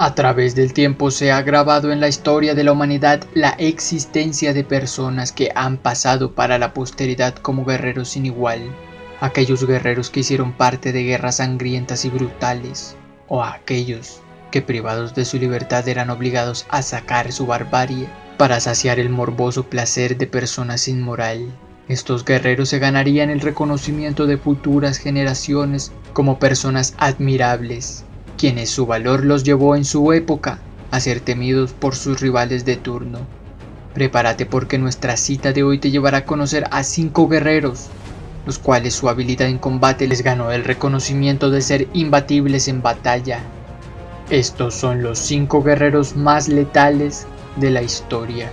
A través del tiempo se ha grabado en la historia de la humanidad la existencia de personas que han pasado para la posteridad como guerreros sin igual. Aquellos guerreros que hicieron parte de guerras sangrientas y brutales, o aquellos que privados de su libertad eran obligados a sacar su barbarie para saciar el morboso placer de personas sin moral. Estos guerreros se ganarían el reconocimiento de futuras generaciones como personas admirables, quienes su valor los llevó en su época a ser temidos por sus rivales de turno. Prepárate porque nuestra cita de hoy te llevará a conocer a 5 guerreros, los cuales su habilidad en combate les ganó el reconocimiento de ser imbatibles en batalla. Estos son los 5 guerreros más letales de la historia.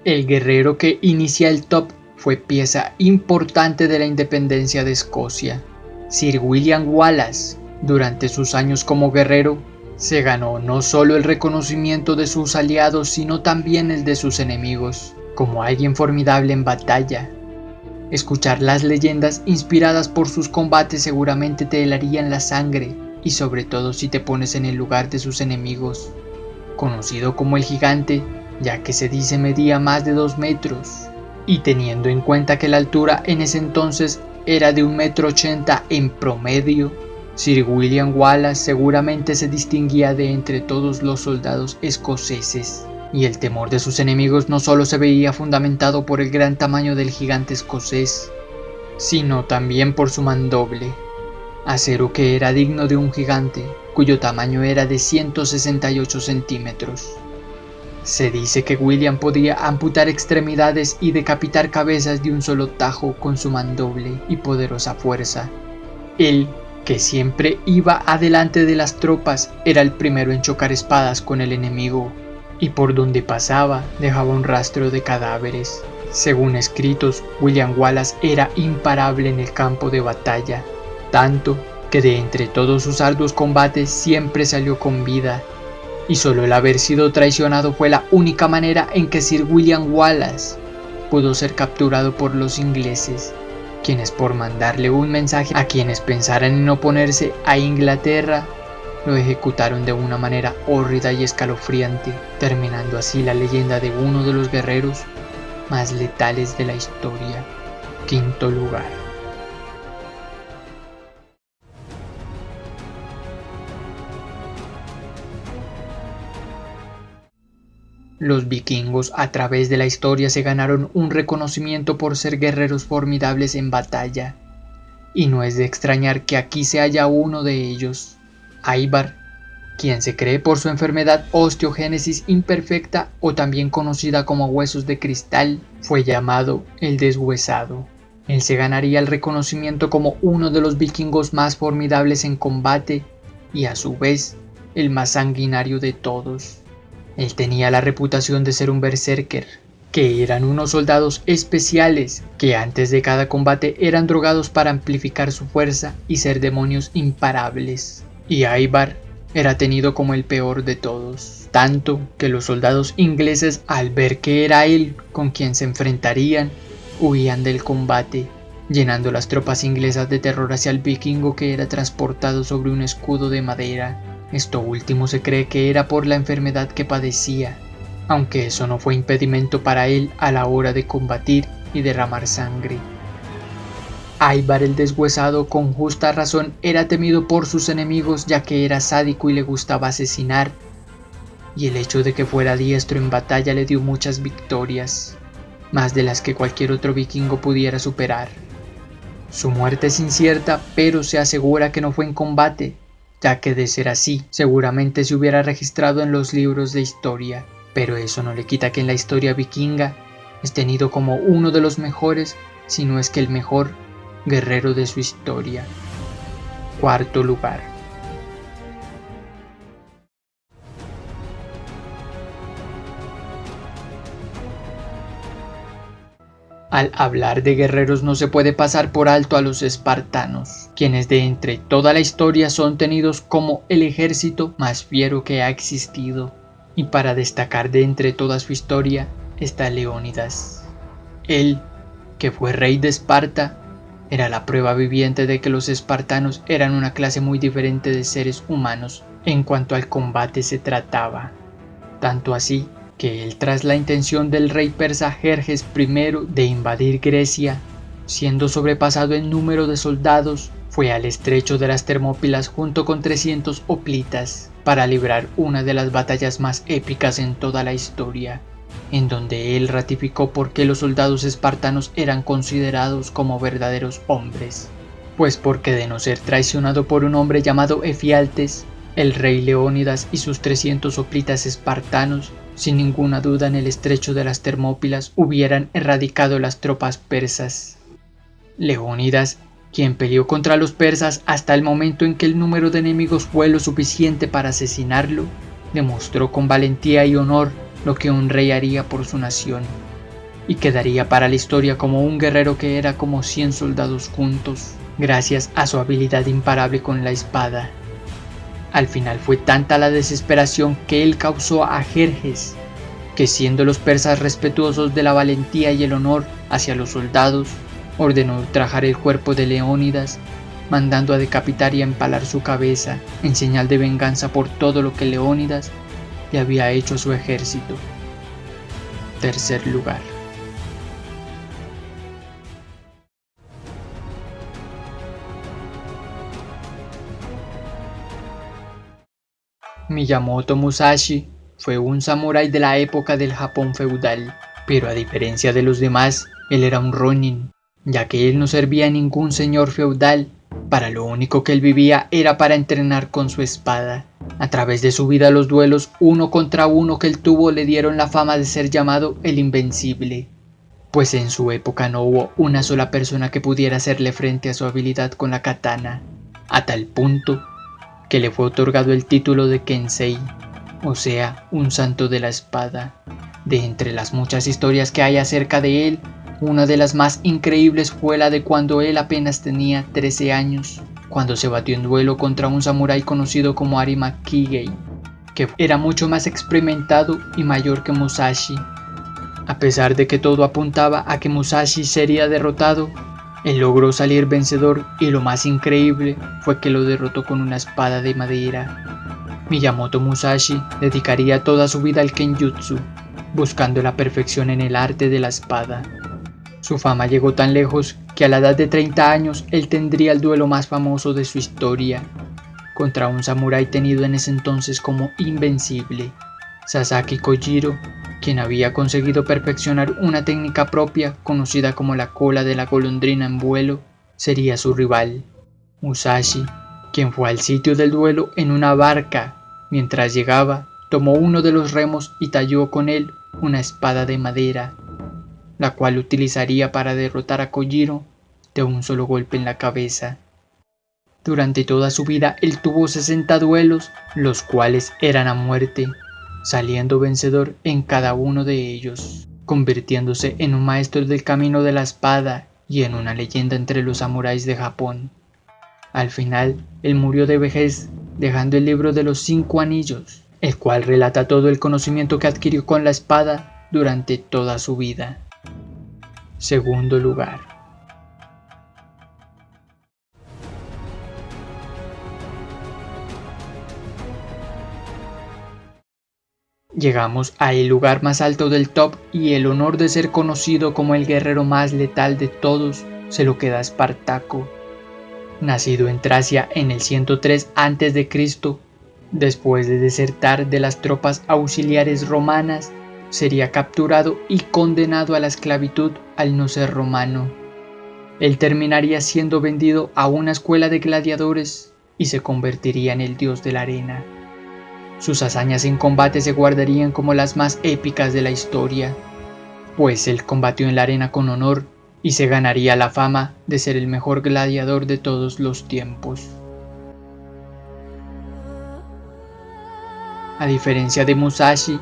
El guerrero que inicia el top fue pieza importante de la independencia de Escocia. Sir William Wallace, durante sus años como guerrero, se ganó no solo el reconocimiento de sus aliados, sino también el de sus enemigos, como alguien formidable en batalla. Escuchar las leyendas inspiradas por sus combates seguramente te helarían la sangre, y sobre todo si te pones en el lugar de sus enemigos. Conocido como el Gigante, ya que se dice medía más de 2 metros, y teniendo en cuenta que la altura en ese entonces era de 1,80 m en promedio, Sir William Wallace seguramente se distinguía de entre todos los soldados escoceses, y el temor de sus enemigos no solo se veía fundamentado por el gran tamaño del gigante escocés, sino también por su mandoble, acero que era digno de un gigante, cuyo tamaño era de 168 centímetros. Se dice que William podía amputar extremidades y decapitar cabezas de un solo tajo con su mandoble y poderosa fuerza. Él, que siempre iba adelante de las tropas, era el primero en chocar espadas con el enemigo, y por donde pasaba dejaba un rastro de cadáveres. Según escritos, William Wallace era imparable en el campo de batalla, tanto que de entre todos sus arduos combates siempre salió con vida, y solo el haber sido traicionado fue la única manera en que Sir William Wallace pudo ser capturado por los ingleses, quienes por mandarle un mensaje a quienes pensaran en oponerse a Inglaterra, lo ejecutaron de una manera hórrida y escalofriante, terminando así la leyenda de uno de los guerreros más letales de la historia. 5º lugar. Los vikingos a través de la historia se ganaron un reconocimiento por ser guerreros formidables en batalla, y no es de extrañar que aquí se halla uno de ellos, Ivar, quien se cree por su enfermedad osteogénesis imperfecta o también conocida como huesos de cristal, fue llamado el deshuesado. Él se ganaría el reconocimiento como uno de los vikingos más formidables en combate y a su vez el más sanguinario de todos. Él tenía la reputación de ser un berserker, que eran unos soldados especiales que antes de cada combate eran drogados para amplificar su fuerza y ser demonios imparables. Y Ivar era tenido como el peor de todos, tanto que los soldados ingleses, al ver que era él con quien se enfrentarían, huían del combate, llenando las tropas inglesas de terror hacia el vikingo que era transportado sobre un escudo de madera. Esto último se cree que era por la enfermedad que padecía, aunque eso no fue impedimento para él a la hora de combatir y derramar sangre. Ivar el deshuesado con justa razón era temido por sus enemigos, ya que era sádico y le gustaba asesinar, y el hecho de que fuera diestro en batalla le dio muchas victorias, más de las que cualquier otro vikingo pudiera superar. Su muerte es incierta, pero se asegura que no fue en combate, ya que de ser así, seguramente se hubiera registrado en los libros de historia, pero eso no le quita que en la historia vikinga es tenido como uno de los mejores, si no es que el mejor, guerrero de su historia. 4º lugar. Al hablar de guerreros no se puede pasar por alto a los espartanos, quienes de entre toda la historia son tenidos como el ejército más fiero que ha existido, y para destacar de entre toda su historia está Leónidas. Él, que fue rey de Esparta, era la prueba viviente de que los espartanos eran una clase muy diferente de seres humanos en cuanto al combate se trataba. Tanto así que él, tras la intención del rey persa Jerjes I de invadir Grecia, siendo sobrepasado en número de soldados, fue al estrecho de las Termópilas junto con 300 hoplitas para librar una de las batallas más épicas en toda la historia, en donde él ratificó por qué los soldados espartanos eran considerados como verdaderos hombres. Pues porque de no ser traicionado por un hombre llamado Efialtes, el rey Leónidas y sus 300 hoplitas espartanos, sin ninguna duda en el estrecho de las Termópilas hubieran erradicado las tropas persas. Leónidas, quien peleó contra los persas hasta el momento en que el número de enemigos fue lo suficiente para asesinarlo, demostró con valentía y honor lo que un rey haría por su nación, y quedaría para la historia como un guerrero que era como 100 soldados juntos, gracias a su habilidad imparable con la espada. Al final fue tanta la desesperación que él causó a Jerjes, que siendo los persas respetuosos de la valentía y el honor hacia los soldados, ordenó ultrajar el cuerpo de Leónidas, mandando a decapitar y a empalar su cabeza en señal de venganza por todo lo que Leónidas le había hecho a su ejército. Tercer lugar. Miyamoto Musashi fue un samurái de la época del Japón feudal, pero a diferencia de los demás, él era un ronin, ya que él no servía a ningún señor feudal. Para lo único que él vivía era para entrenar con su espada. A través de su vida los duelos uno contra uno que él tuvo le dieron la fama de ser llamado el Invencible, pues en su época no hubo una sola persona que pudiera hacerle frente a su habilidad con la katana, a tal punto que le fue otorgado el título de Kensei, o sea, un santo de la espada. De entre las muchas historias que hay acerca de él, una de las más increíbles fue la de cuando él apenas tenía 13 años, cuando se batió en duelo contra un samurái conocido como Arima Kigei, que era mucho más experimentado y mayor que Musashi. A pesar de que todo apuntaba a que Musashi sería derrotado, él logró salir vencedor y lo más increíble fue que lo derrotó con una espada de madera. Miyamoto Musashi dedicaría toda su vida al Kenjutsu, buscando la perfección en el arte de la espada. Su fama llegó tan lejos que a la edad de 30 años él tendría el duelo más famoso de su historia, contra un samurái tenido en ese entonces como invencible, Sasaki Kojiro, quien había conseguido perfeccionar una técnica propia conocida como la cola de la golondrina en vuelo, sería su rival. Musashi, quien fue al sitio del duelo en una barca, mientras llegaba, tomó uno de los remos y talló con él una espada de madera, la cual utilizaría para derrotar a Kojiro de un solo golpe en la cabeza. Durante toda su vida él tuvo 60 duelos, los cuales eran a muerte, saliendo vencedor en cada uno de ellos, convirtiéndose en un maestro del camino de la espada y en una leyenda entre los samuráis de Japón. Al final, él murió de vejez, dejando el libro de los 5 anillos, el cual relata todo el conocimiento que adquirió con la espada durante toda su vida. Segundo lugar. Llegamos al lugar más alto del top y el honor de ser conocido como el guerrero más letal de todos se lo queda a Espartaco. Nacido en Tracia en el 103 a.C., después de desertar de las tropas auxiliares romanas, sería capturado y condenado a la esclavitud al no ser romano. Él terminaría siendo vendido a una escuela de gladiadores y se convertiría en el dios de la arena. Sus hazañas en combate se guardarían como las más épicas de la historia, pues él combatió en la arena con honor y se ganaría la fama de ser el mejor gladiador de todos los tiempos. A diferencia de Musashi,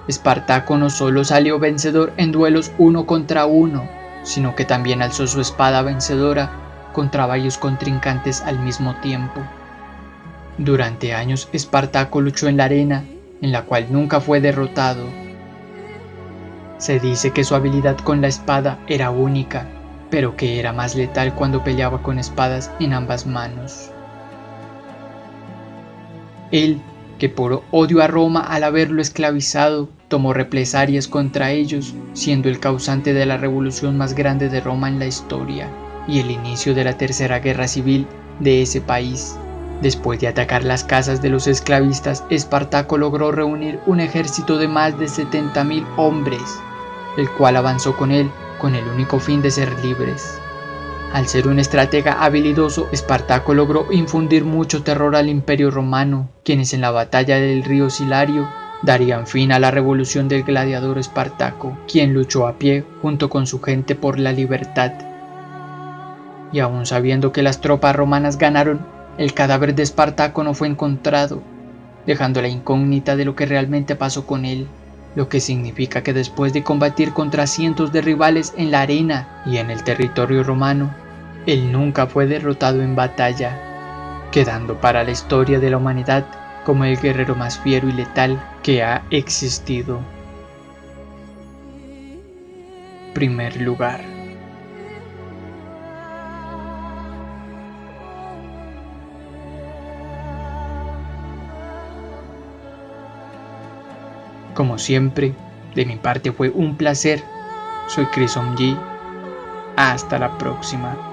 Espartaco no solo salió vencedor en duelos uno contra uno, sino que también alzó su espada vencedora contra varios contrincantes al mismo tiempo. Durante años Espartaco luchó en la arena, en la cual nunca fue derrotado. Se dice que su habilidad con la espada era única, pero que era más letal cuando peleaba con espadas en ambas manos. Él, que por odio a Roma al haberlo esclavizado, tomó represalias contra ellos, siendo el causante de la revolución más grande de Roma en la historia, y el inicio de la tercera guerra civil de ese país. Después de atacar las casas de los esclavistas, Espartaco logró reunir un ejército de más de 70.000 hombres, el cual avanzó con él con el único fin de ser libres. Al ser un estratega habilidoso, Espartaco logró infundir mucho terror al Imperio Romano, quienes en la batalla del río Silario darían fin a la revolución del gladiador Espartaco, quien luchó a pie junto con su gente por la libertad. Y aún sabiendo que las tropas romanas ganaron, el cadáver de Espartaco no fue encontrado, dejando la incógnita de lo que realmente pasó con él, lo que significa que después de combatir contra cientos de rivales en la arena y en el territorio romano, él nunca fue derrotado en batalla, quedando para la historia de la humanidad como el guerrero más fiero y letal que ha existido. Primer lugar. Como siempre, de mi parte fue un placer. Soy Chris G. Hasta la próxima.